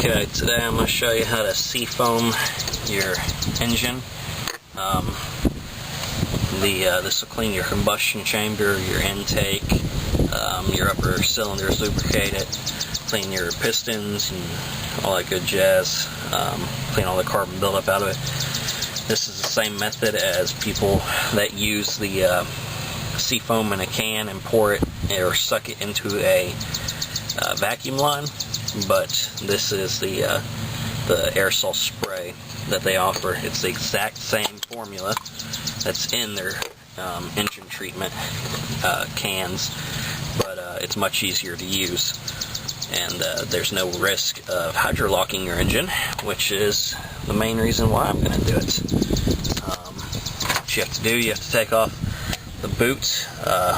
Okay, today I'm going to show you how to seafoam your engine. This will clean your combustion chamber, your intake, your upper cylinders, lubricate it, clean your pistons and all that good jazz, clean all the carbon buildup out of it. This is the same method as people that use the seafoam in a can and pour it or suck it into a vacuum line, but this is the aerosol spray that they offer. It's the exact same formula that's in their engine treatment cans, but it's much easier to use, and there's no risk of hydrolocking your engine, which is the main reason why I'm going to do it. What you have to do, you have to take off the boot,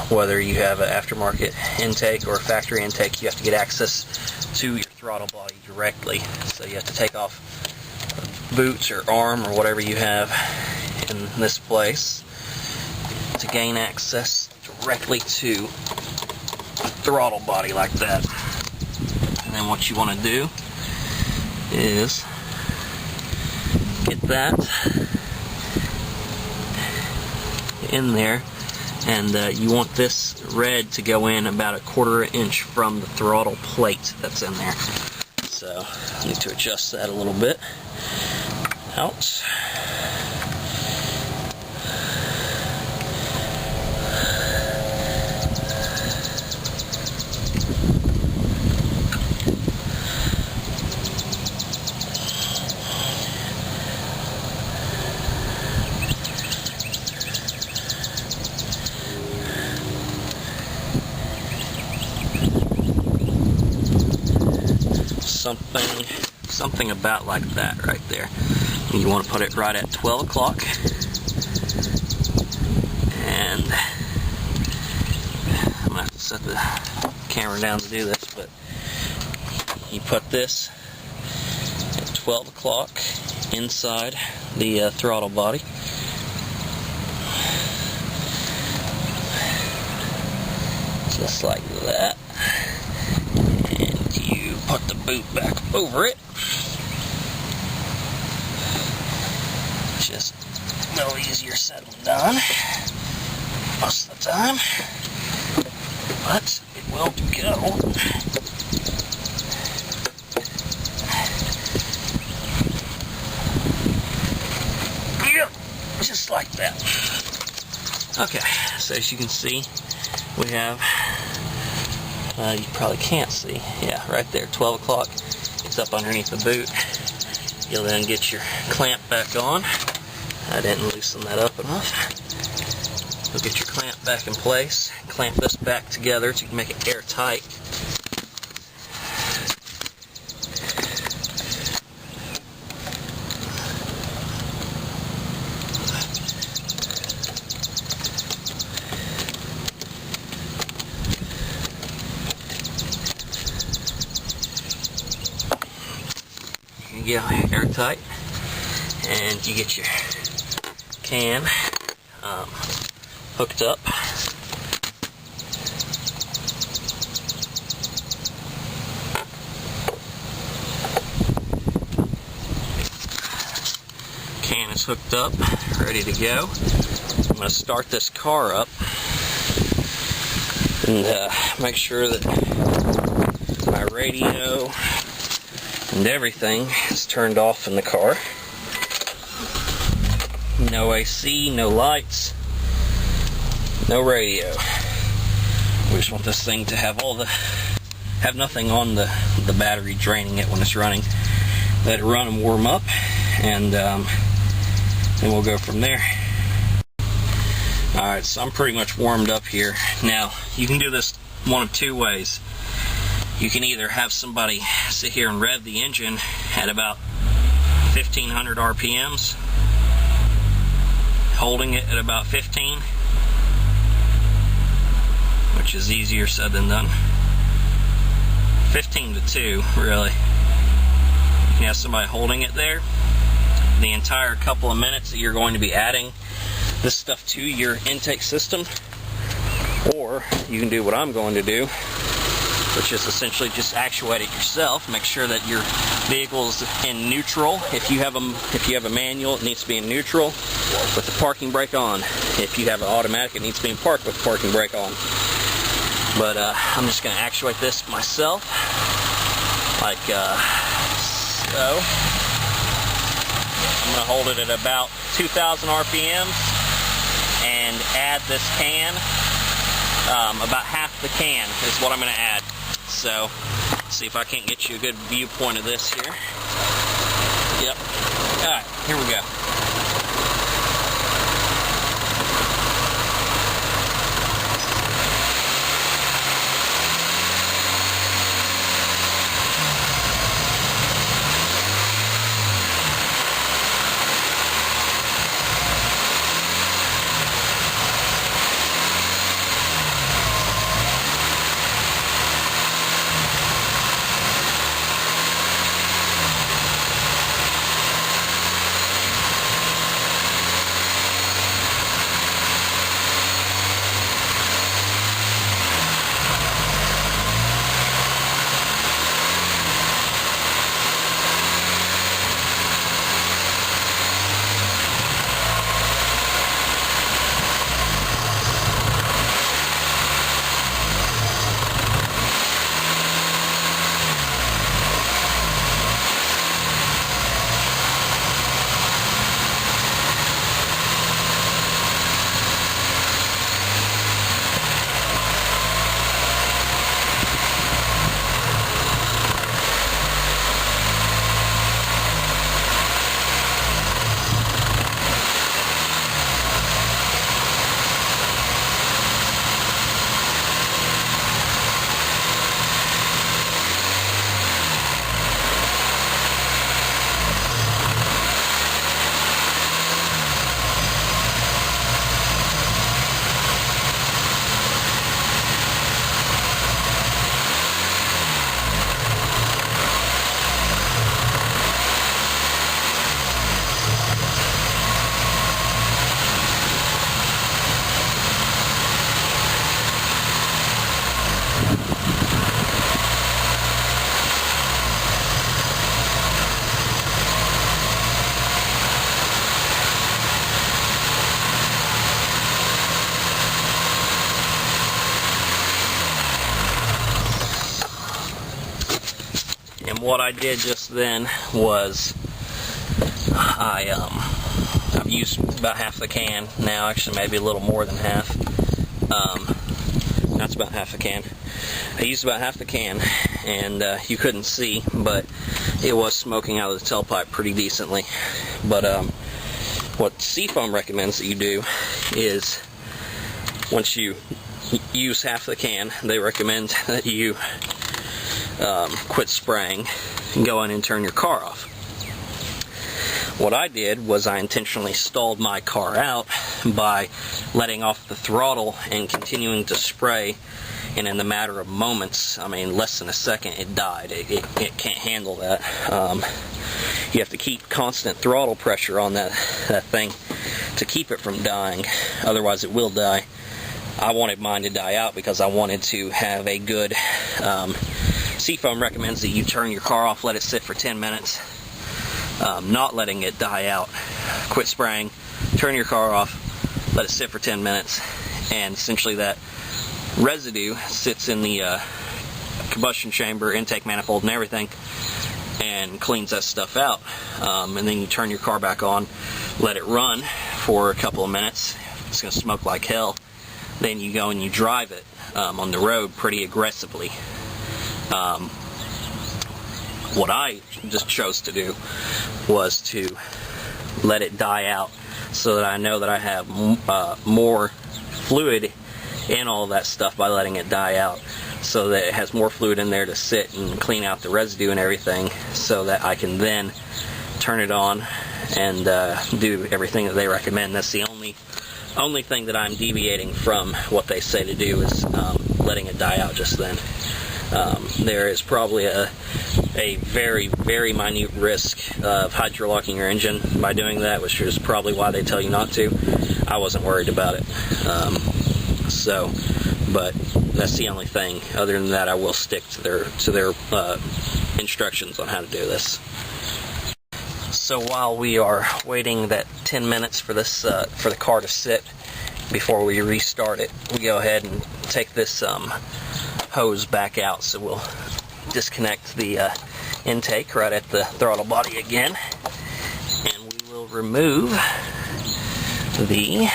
whether you have an aftermarket intake or a factory intake. You have to get access to your throttle body directly, so you have to take off boots or arm or whatever you have in this place to gain access directly to the throttle body like that. And then what you want to do is get that in there, and you want this red to go in about 1/4 inch from the throttle plate that's in there. So I need to adjust that a little bit. Out. Something about like that right there. And you want to put it right at 12 o'clock. And I'm going to have to set the camera down to do this, but you put this at 12 o'clock inside the throttle body. Just like that. And you put the boot back over it. Just a little easier said than done most of the time, but it will go. Yep, just like that. Okay, so as you can see, we have, you probably can't see, yeah, right there, 12 o'clock. It's up underneath the boot. You'll then get your clamp back on. I didn't loosen that up enough. You'll get your clamp back in place. Clamp this back together to make it airtight. You get airtight, and you get your can hooked up. Can is hooked up, ready to go. I'm going to start this car up and make sure that my radio and everything is turned off in the car. No AC, no lights, no radio. We just want this thing to have have nothing on the battery draining it when it's running. Let it run and warm up, and then we'll go from there. Alright, so I'm pretty much warmed up here. Now, you can do this one of two ways. You can either have somebody sit here and rev the engine at about 1500 RPMs, holding it at about 15, which is easier said than done. 15 to 2, really. You can have somebody holding it there the entire couple of minutes that you're going to be adding this stuff to your intake system, or you can do what I'm going to do which is essentially just actuate it yourself. Make sure that your vehicle's in neutral. If you have a manual, it needs to be in neutral with the parking brake on. If you have an automatic, it needs to be in park with the parking brake on. But I'm just going to actuate this myself, like so. I'm going to hold it at about 2,000 RPMs and add this can. About half the can is what I'm going to add. So, see if I can't get you a good viewpoint of this here. Yep. Alright, here we go. And what I did just then was I've used about half the can now, actually maybe a little more than half. That's about half a can. I used about half the can, and you couldn't see, but it was smoking out of the tailpipe pretty decently. But what Seafoam recommends that you do is, once you use half the can, they recommend that you quit spraying and go in and turn your car off. What I did was I intentionally stalled my car out by letting off the throttle and continuing to spray, and in the matter of moments, I mean less than a second, it died. It can't handle that. You have to keep constant throttle pressure on that thing to keep it from dying, otherwise it will die. I wanted mine to die out because I wanted to have a good Seafoam recommends that you turn your car off, let it sit for 10 minutes, not letting it die out. Quit spraying, turn your car off, let it sit for 10 minutes, and essentially that residue sits in the combustion chamber, intake manifold, and everything, and cleans that stuff out. And then you turn your car back on, let it run for a couple of minutes. It's going to smoke like hell. Then you go and you drive it on the road pretty aggressively. What I just chose to do was to let it die out so that I know that I have more fluid in all of that stuff by letting it die out, so that it has more fluid in there to sit and clean out the residue and everything, so that I can then turn it on and do everything that they recommend. That's the only thing that I'm deviating from what they say to do, is letting it die out just then. There is probably a very, very minute risk of hydrolocking your engine by doing that, which is probably why they tell you not to. I wasn't worried about it. but that's the only thing. Other than that, I will stick to their instructions on how to do this. So while we are waiting that 10 minutes for this for the car to sit before we restart it, we go ahead and take this hose back out. So we'll disconnect the intake right at the throttle body again, and we will remove the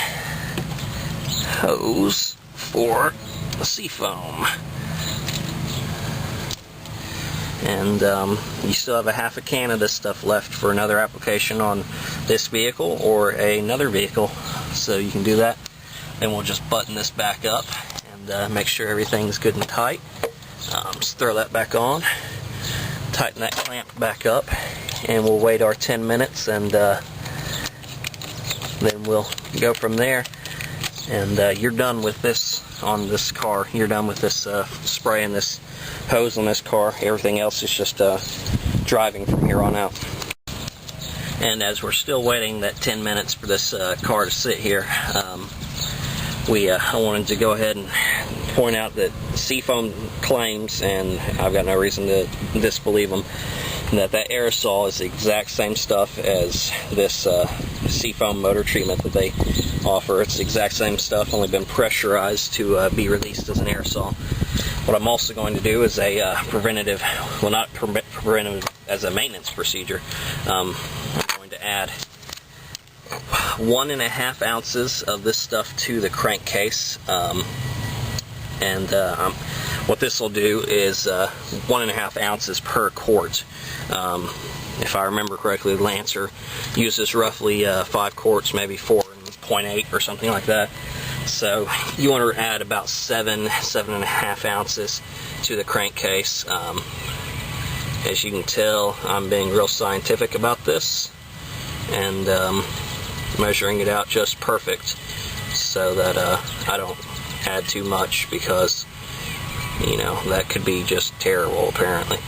hose for the seafoam. And you still have a half a can of this stuff left for another application on this vehicle or another vehicle, so you can do that. Then we'll just button this back up and make sure everything's good and tight. Just throw that back on, tighten that clamp back up, and we'll wait our 10 minutes, and then we'll go from there. And you're done with this on this car. You're done with this spray and this hose on this car. Everything else is just driving from here on out. And as we're still waiting that 10 minutes for this car to sit here, I wanted to go ahead and point out that Seafoam claims, and I've got no reason to disbelieve them, that aerosol is the exact same stuff as this Seafoam motor treatment that they offer. It's the exact same stuff, only been pressurized to be released as an aerosol. What I'm also going to do is a preventative, well, not preventative, as a maintenance procedure. I'm going to add 1.5 ounces of this stuff to the crankcase, what this will do is 1.5 ounces per quart. If I remember correctly, the Lancer uses roughly 5 quarts, maybe 4.8 or something like that. So you want to add about 7.5 ounces to the crankcase. As you can tell, I'm being real scientific about this, and measuring it out just perfect, so that I don't add too much, because that could be just terrible apparently.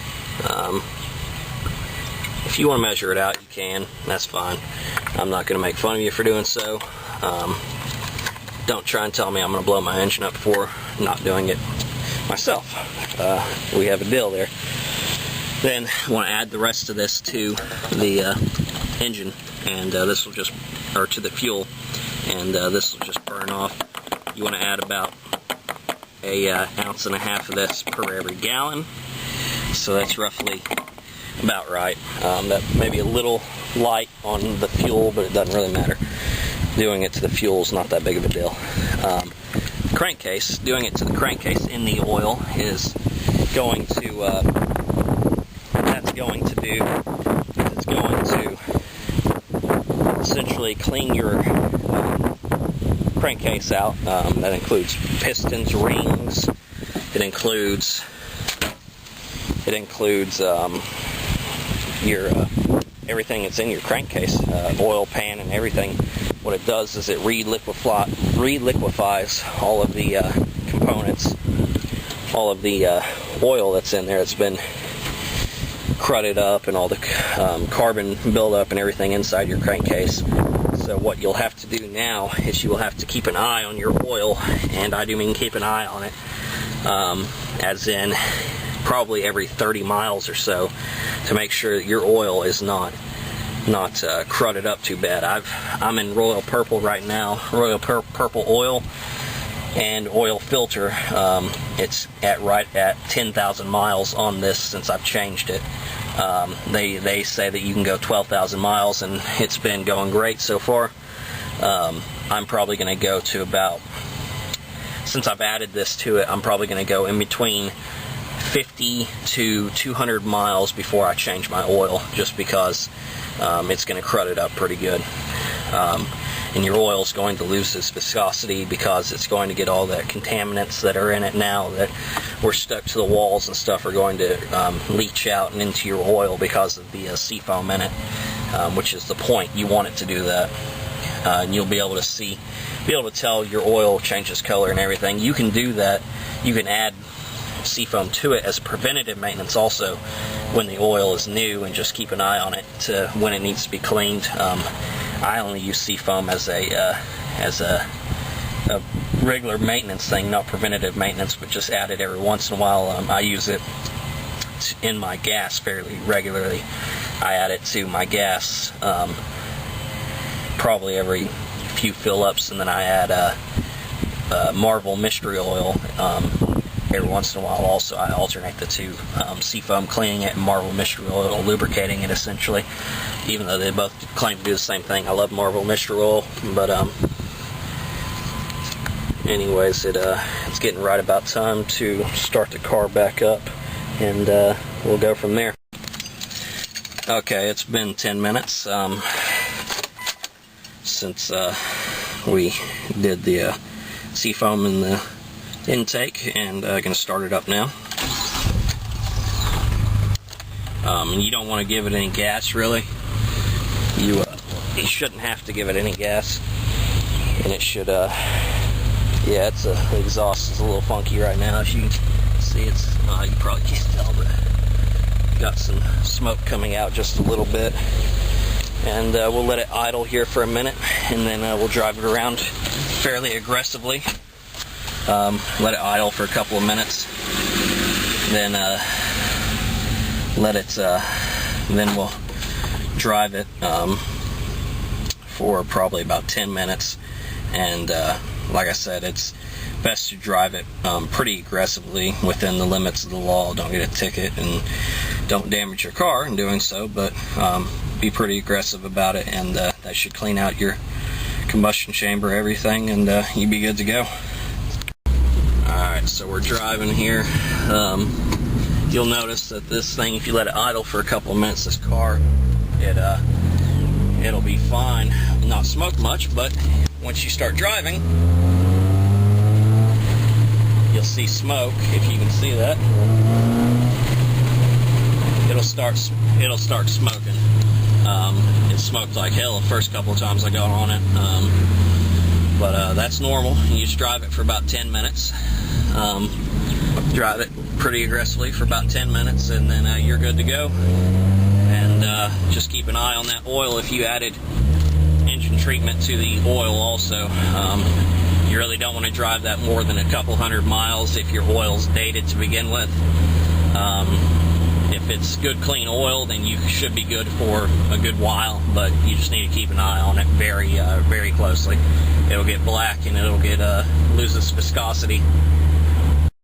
If you want to measure it out, you can. That's fine. I'm not going to make fun of you for doing so. Don't try and tell me I'm going to blow my engine up for not doing it myself. We have a deal there. Then I want to add the rest of this to the engine, and this will just, or to the fuel, and this will just burn off. You want to add about an ounce and a half of this per every gallon, so that's roughly about right. That may be a little light on the fuel, but it doesn't really matter. Doing it to the fuel is not that big of a deal. Crankcase, doing it to the crankcase in the oil is going to, it's going to essentially clean your crankcase out. That includes pistons, rings. It includes your everything that's in your crankcase, oil pan and everything. What it does is it reliquefies all of the components, all of the oil that's in there. It's been crudded up, and all the carbon buildup and everything inside your crankcase. So what you'll have to do now is you will have to keep an eye on your oil, and I do mean keep an eye on it, as in probably every 30 miles or so, to make sure that your oil is not crudded up too bad. I'm in Royal Purple right now, Royal Purple oil and oil filter. It's right at 10,000 miles on this since I've changed it. They say that you can go 12,000 miles, and it's been going great so far. I'm probably going to go to about, since I've added this to it, I'm probably going to go in between 50 to 200 miles before I change my oil, just because it's going to crud it up pretty good. And your oil is going to lose its viscosity, because it's going to get all the contaminants that are in it now that were stuck to the walls and stuff are going to leach out and into your oil because of the seafoam in it, which is the point. You want it to do that, and you'll be able to tell your oil changes color and everything. You can do that. You can add seafoam to it as preventative maintenance also when the oil is new, and just keep an eye on it to when it needs to be cleaned. I only use seafoam as a regular maintenance thing, not preventative maintenance, but just add it every once in a while. I use it in my gas fairly regularly. I add it to my gas probably every few fill-ups, and then I add Marvel mystery oil every once in a while. Also, I alternate the two, seafoam cleaning it and Marvel mystery oil lubricating it, essentially, even though they both claim to do the same thing. I love Marvel mystery oil, but anyways, it's getting right about time to start the car back up, and we'll go from there. Okay, it's been 10 minutes since we did the seafoam in the intake, and gonna start it up now. And you don't want to give it any gas, really. You shouldn't have to give it any gas, and it should yeah, the exhaust is a little funky right now. As you can see, it's you probably can't tell, but got some smoke coming out just a little bit. And we'll let it idle here for a minute, and then we'll drive it around fairly aggressively. Let it idle for a couple of minutes, then then we'll drive it for probably about 10 minutes. And like I said, it's best to drive it pretty aggressively within the limits of the law. Don't get a ticket and don't damage your car in doing so, but be pretty aggressive about it, and that should clean out your combustion chamber, everything, and you'll be good to go. Alright, so we're driving here. You'll notice that this thing, if you let it idle for a couple of minutes, this car, it'll be fine, not smoke much, but once you start driving, you'll see smoke. If you can see that, it'll start smoking. It smoked like hell the first couple of times I got on it, but that's normal. You just drive it for about 10 minutes. Drive it pretty aggressively for about 10 minutes, and then you're good to go. And just keep an eye on that oil. If you added engine treatment to the oil also, you really don't want to drive that more than a couple hundred miles if your oil's dated to begin with. If it's good clean oil, then you should be good for a good while, but you just need to keep an eye on it very closely. It'll get black, and it'll get lose its viscosity,